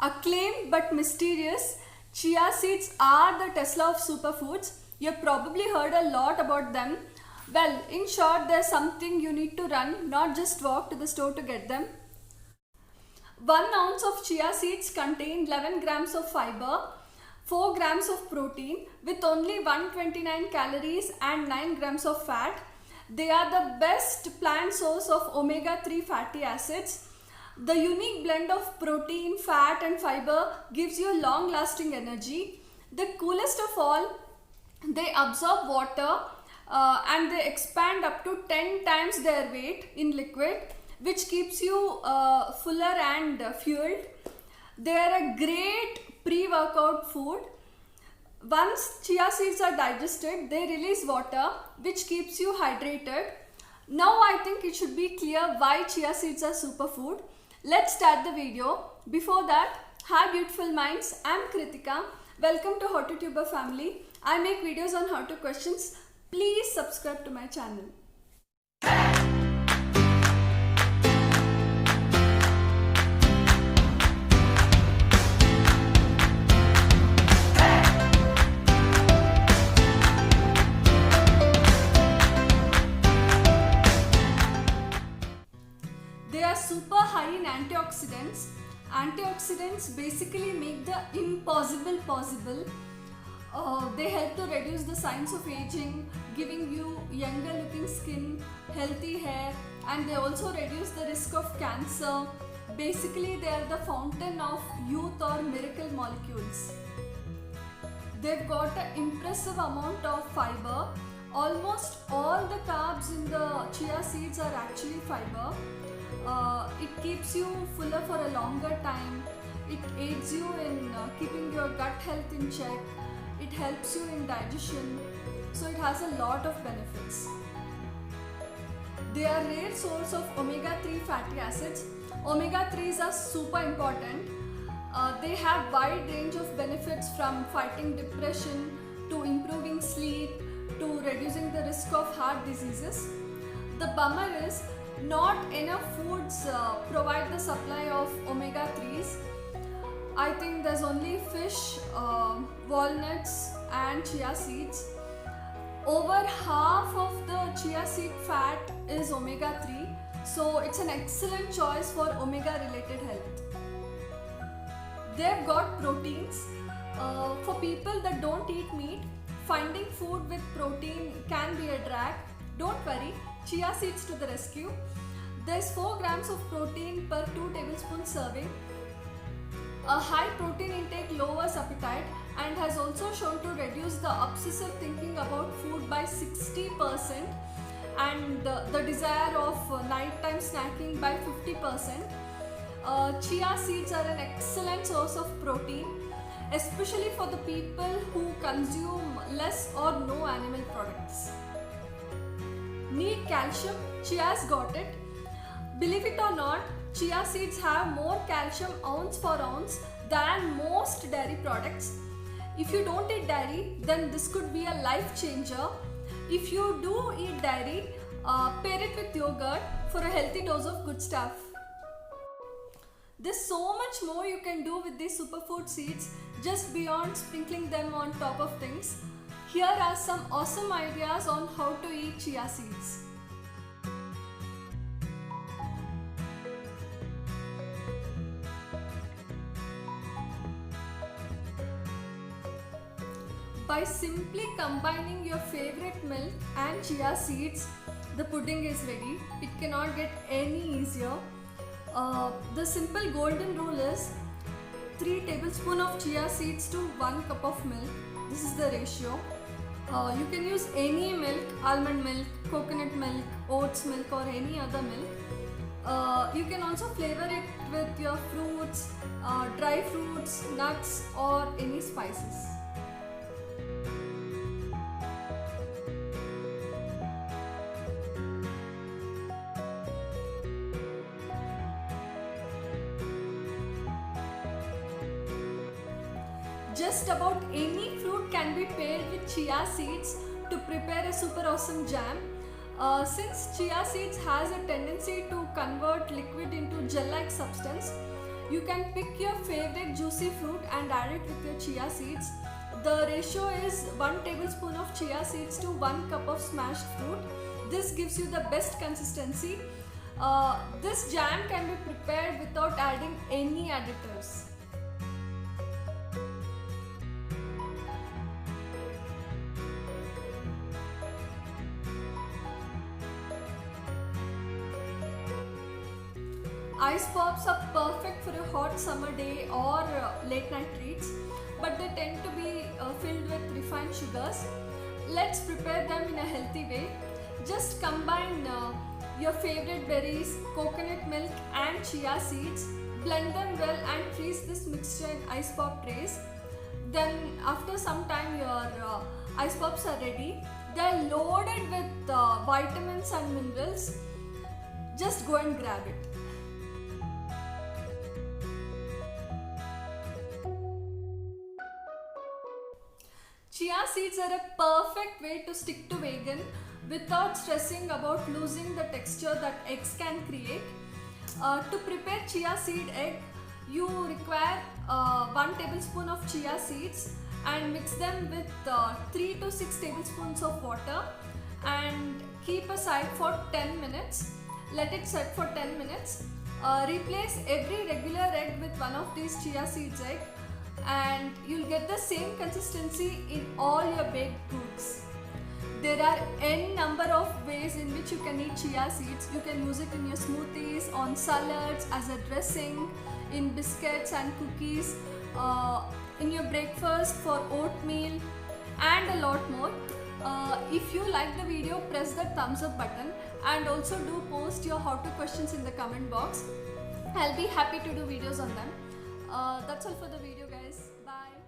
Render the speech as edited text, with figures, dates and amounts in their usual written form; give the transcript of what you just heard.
Acclaimed but mysterious, chia seeds are the Tesla of superfoods. You've probably heard a lot about them. Well, in short, there's something you need to run, not just walk to the store to get them. 1 ounce of chia seeds contain 11 grams of fiber, 4 grams of protein with only 129 calories and 9 grams of fat. They are the best plant source of omega-3 fatty acids. The unique blend of protein, fat and fiber gives you long-lasting energy. The coolest of all, they absorb water and they expand up to 10 times their weight in liquid, which keeps you fuller and fueled. They are a great pre-workout food. Once chia seeds are digested, they release water, which keeps you hydrated. Now I think it should be clear why chia seeds are superfood. Let's start the video. Before that, hi beautiful minds, I'm Kritika. Welcome to How to Tuber family. I make videos on how to questions. Please subscribe to my channel. They are super high in antioxidants. Antioxidants basically make the impossible possible. They help to reduce the signs of aging, giving you younger looking skin, healthy hair, and they also reduce the risk of cancer. Basically, they are the fountain of youth or miracle molecules. They've got an impressive amount of fiber. Almost all the carbs in the chia seeds are actually fiber. It keeps you fuller for a longer time. It aids you in keeping your gut health in check. It helps you in digestion. So it has a lot of benefits. They are rare source of omega-3 fatty acids. Omega-3s are super important. They have wide range of benefits from fighting depression to improving sleep to reducing the risk of heart diseases. The bummer is not enough foods provide the supply of omega-3s. I think there's only fish, walnuts and chia seeds. Over half of the chia seed fat is omega-3, so it's an excellent choice for omega related health. They've got proteins. For people that don't eat meat, finding food with protein can be a drag. Don't worry, chia seeds to the rescue. There's 4 grams of protein per 2 tablespoons serving. A high protein intake lowers appetite and has also shown to reduce the obsessive thinking about food by 60% and the desire of nighttime snacking by 50%. Chia seeds are an excellent source of protein, especially for the people who consume less or no animal products. Need calcium? Chia's got it. Believe it or not, chia seeds have more calcium ounce for ounce than most dairy products. If you don't eat dairy, then this could be a life changer. If you do eat dairy, pair it with yogurt for a healthy dose of good stuff. There's so much more you can do with these superfood seeds just beyond sprinkling them on top of things. Here are some awesome ideas on how to eat chia seeds. By simply combining your favorite milk and chia seeds, the pudding is ready. It cannot get any easier. The simple golden rule is 3 tablespoons of chia seeds to 1 cup of milk. This is the ratio. You can use any milk, almond milk, coconut milk, oats milk or any other milk. You can also flavor it with your fruits, dry fruits, nuts or any spices. Just about any fruit can be paired with chia seeds to prepare a super awesome jam. Since chia seeds has a tendency to convert liquid into gel-like substance, You can pick your favorite juicy fruit and add it with your chia seeds. The ratio is 1 tablespoon of chia seeds to 1 cup of smashed fruit. This gives you the best consistency. This jam can be prepared without adding any additives. Ice pops are perfect for a hot summer day or late night treats, but they tend to be filled with refined sugars. Let's prepare them in a healthy way. Just combine your favorite berries, coconut milk and chia seeds. Blend them well and freeze this mixture in ice pop trays. Then after some time your ice pops are ready. They are loaded with vitamins and minerals. Just go and grab it. Chia seeds are a perfect way to stick to vegan without stressing about losing the texture that eggs can create. To prepare chia seed egg, you require 1 tablespoon of chia seeds and mix them with 3 to 6 tablespoons of water and keep aside for 10 minutes. Let it set for 10 minutes. Replace every regular egg with one of these chia seeds egg, and you'll get the same consistency in all your baked goods. There are n number of ways in which you can eat chia seeds. You can use it in your smoothies, on salads, as a dressing, in biscuits and cookies, in your breakfast, for oatmeal and a lot more. If you like the video, press the thumbs up button and also do post your how-to questions in the comment box. I'll be happy to do videos on them. That's all for the video, guys. Bye.